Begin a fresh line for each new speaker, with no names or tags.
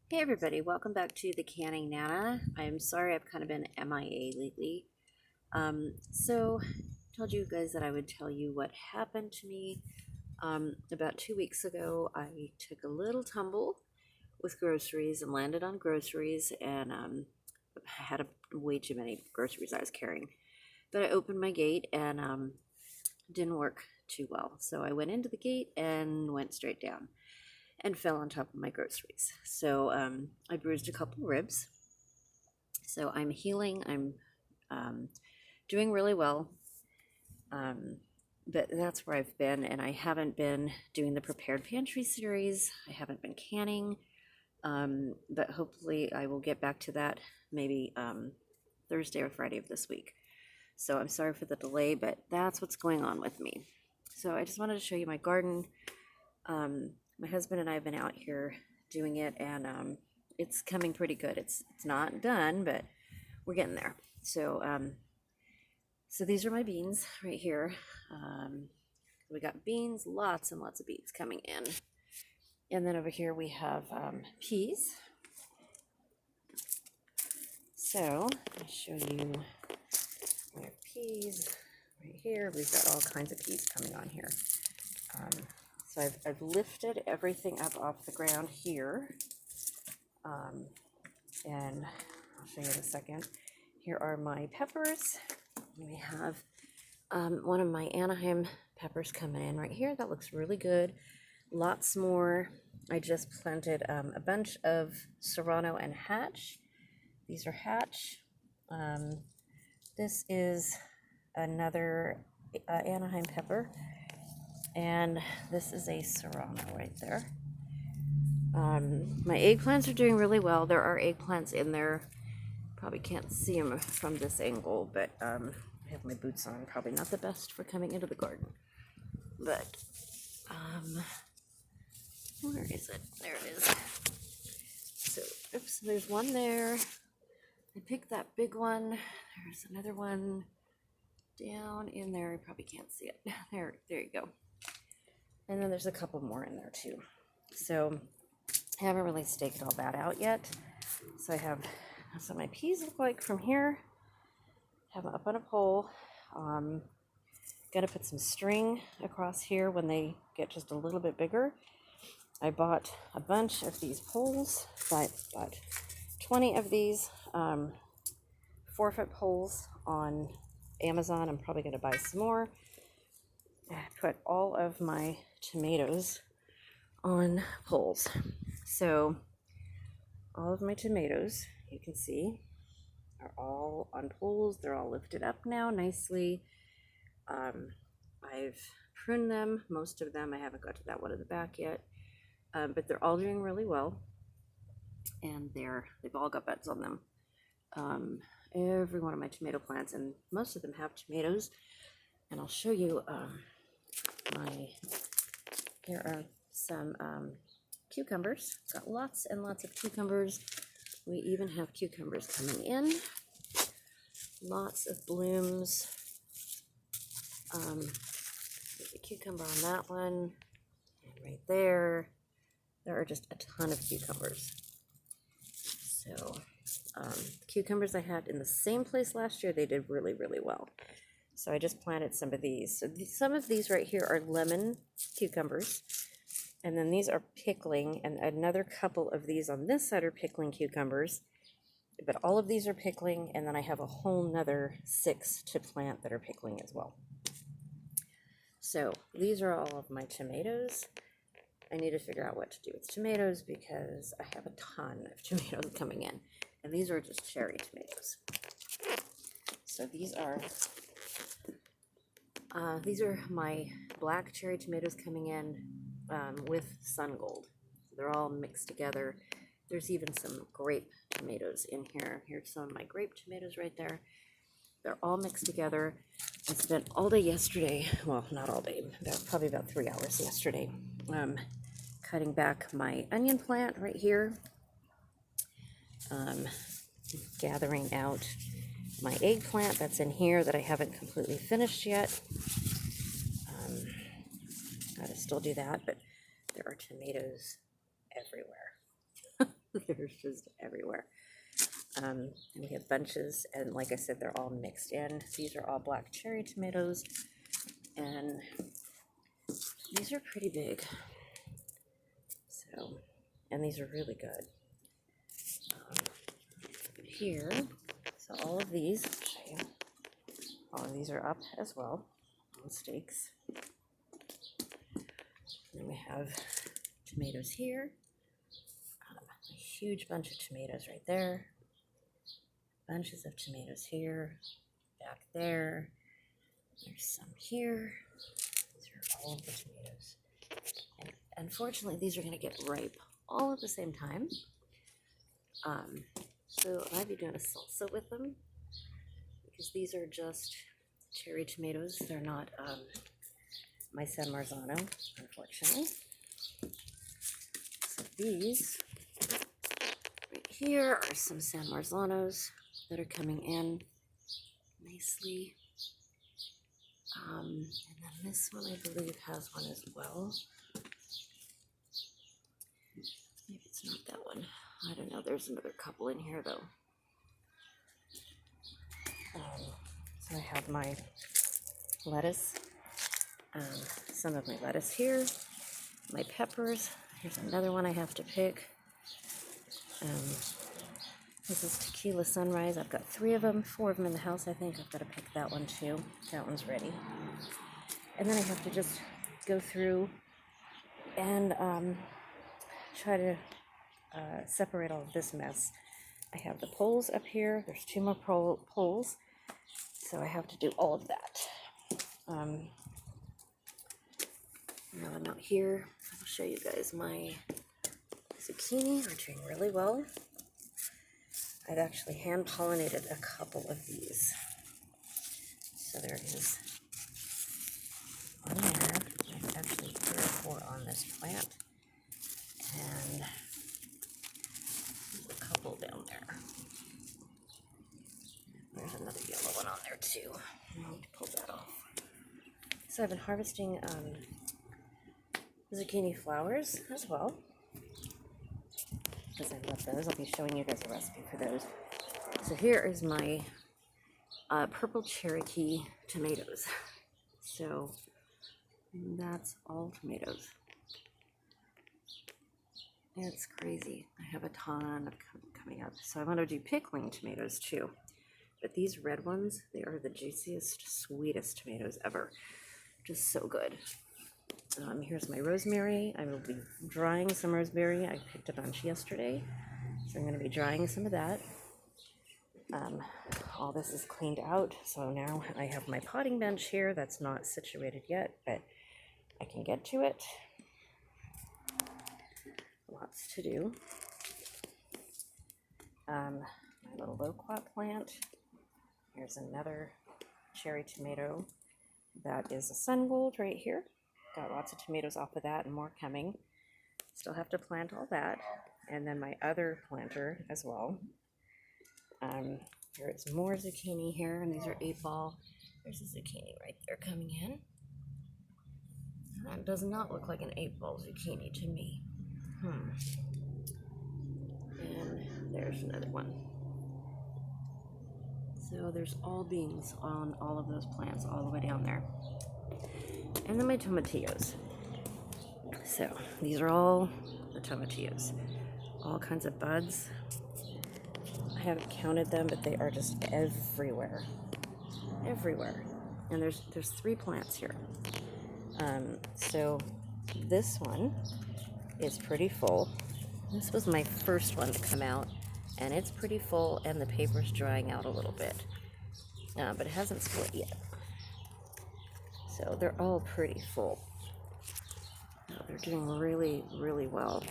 Hey everybody, welcome back to the Canning Nana. I'm sorry I've kind of been MIA lately. So told you guys that I would tell you what happened to me. About 2 weeks ago, I took a little tumble with groceries and landed on groceries, and had way too many groceries I was carrying. But I opened my gate and didn't work too well. So I went into the gate and went straight down and fell on top of my groceries. So I bruised a couple ribs. So I'm healing. I'm doing really well. But that's where I've been, and I haven't been doing the Prepared Pantry Series. I haven't been canning, but hopefully I will get back to that maybe Thursday or Friday of this week. So I'm sorry for the delay, but that's what's going on with me. So I just wanted to show you my garden. My husband and I have been out here doing it, and it's coming pretty good. It's not done, but we're getting there. So so these are my beans right here. We got beans, lots and lots of beans coming in. And then over here we have peas. So I'll show you my peas right here. We've got all kinds of peas coming on here. So I've lifted everything up off the ground here. And I'll show you in a second. Here are my peppers. We have one of my Anaheim peppers coming in right here. That looks really good. Lots more. I just planted a bunch of Serrano and Hatch. These are Hatch. This is another Anaheim pepper. And this is a Serrano right there. My eggplants are doing really well. There are eggplants in there. Probably can't see them from this angle, but I have my boots on. Probably not the best for coming into the garden. But, where is it? There it is. So, oops, there's one there. I picked that big one. There's another one down in there. You probably can't see it. There you go. And then there's a couple more in there too. So I haven't really staked all that out yet. So I have, that's what my peas look like from here. Have them up on a pole. Gotta put some string across here when they get just a little bit bigger. I bought a bunch of these poles. I bought 20 of these 4-foot poles on Amazon. I'm probably gonna buy some more. I put all of my tomatoes on poles. So all of my tomatoes, you can see, are all on poles. They're all lifted up now nicely. I've pruned them, most of them. I haven't got to that one in the back yet, but they're all doing really well, and they've all got buds on them. Every one of my tomato plants, and most of them have tomatoes. And I'll show you here are some cucumbers. Got lots and lots of cucumbers. We even have cucumbers coming in. Lots of blooms. There's a cucumber on that one. And right there. There are just a ton of cucumbers. So the cucumbers I had in the same place last year, they did really, really well. So I just planted some of these. So some of these right here are lemon cucumbers. And then these are pickling, and another couple of these on this side are pickling cucumbers. But all of these are pickling, and then I have a whole nother 6 to plant that are pickling as well. So these are all of my tomatoes. I need to figure out what to do with tomatoes because I have a ton of tomatoes coming in. And these are just cherry tomatoes. So these are my black cherry tomatoes coming in with sun gold. They're all mixed together. There's even some grape tomatoes in here. Here's some of my grape tomatoes right there. They're all mixed together. I spent all day yesterday, well, not all day, probably about 3 hours yesterday, cutting back my onion plant right here, gathering out my eggplant that's in here that I haven't completely finished yet. Gotta still do that, but there are tomatoes everywhere. There's just everywhere. And we have bunches, and like I said, they're all mixed in. These are all black cherry tomatoes, and these are pretty big. So, and these are really good. Here, so all of these, I'll show you. All of these are up as well on stakes. Then we have tomatoes here. A huge bunch of tomatoes right there. Bunches of tomatoes here, back there. There's some here. These are all of the tomatoes. And unfortunately, these are going to get ripe all at the same time. So I might be doing a salsa with them because these are just cherry tomatoes. They're not my San Marzano, unfortunately. So these right here are some San Marzanos that are coming in nicely. And then this one, I believe, has one as well. Maybe it's not that one. I don't know. There's another couple in here, though. So I have my lettuce, some of my lettuce here, my peppers. Here's another one I have to pick. This is Tequila Sunrise. I've got 3 of them, 4 of them in the house, I think. I've got to pick that one too. That one's ready. And then I have to just go through and try to separate all of this mess. I have the poles up here. There's 2 more poles. So I have to do all of that. Now I'm out here. I'll show you guys my zucchini are doing really well. I've actually hand pollinated a couple of these. So there is one there. There's actually 3 or 4 on this plant. And there's a couple down there. There's another yellow one on there too. I need to pull that off. So I've been harvesting zucchini flowers as well, because I love those. I'll be showing you guys a recipe for those. So here is my purple Cherokee tomatoes. So that's all tomatoes. It's crazy. I have a ton of coming up. So I want to do pickling tomatoes too. But these red ones, they are the juiciest, sweetest tomatoes ever. Just so good. Here's my rosemary. I will be drying some rosemary. I picked a bunch yesterday, so I'm going to be drying some of that. All this is cleaned out, so now I have my potting bench here. That's not situated yet, but I can get to it. Lots to do. My little loquat plant. Here's another cherry tomato that is a sun gold right here. Got lots of tomatoes off of that and more coming. Still have to plant all that. And then my other planter as well. Here's more zucchini here, and these are 8-ball. There's a zucchini right there coming in. That does not look like an 8-ball zucchini to me. And there's another one. So there's all beans on all of those plants all the way down there. And then my tomatillos. So these are all the tomatillos. All kinds of buds. I haven't counted them, but they are just everywhere. Everywhere. And there's 3 plants here. So this one is pretty full. This was my first one to come out, and it's pretty full, and the paper's drying out a little bit. But it hasn't split yet. So they're all pretty full. They're doing really, really well.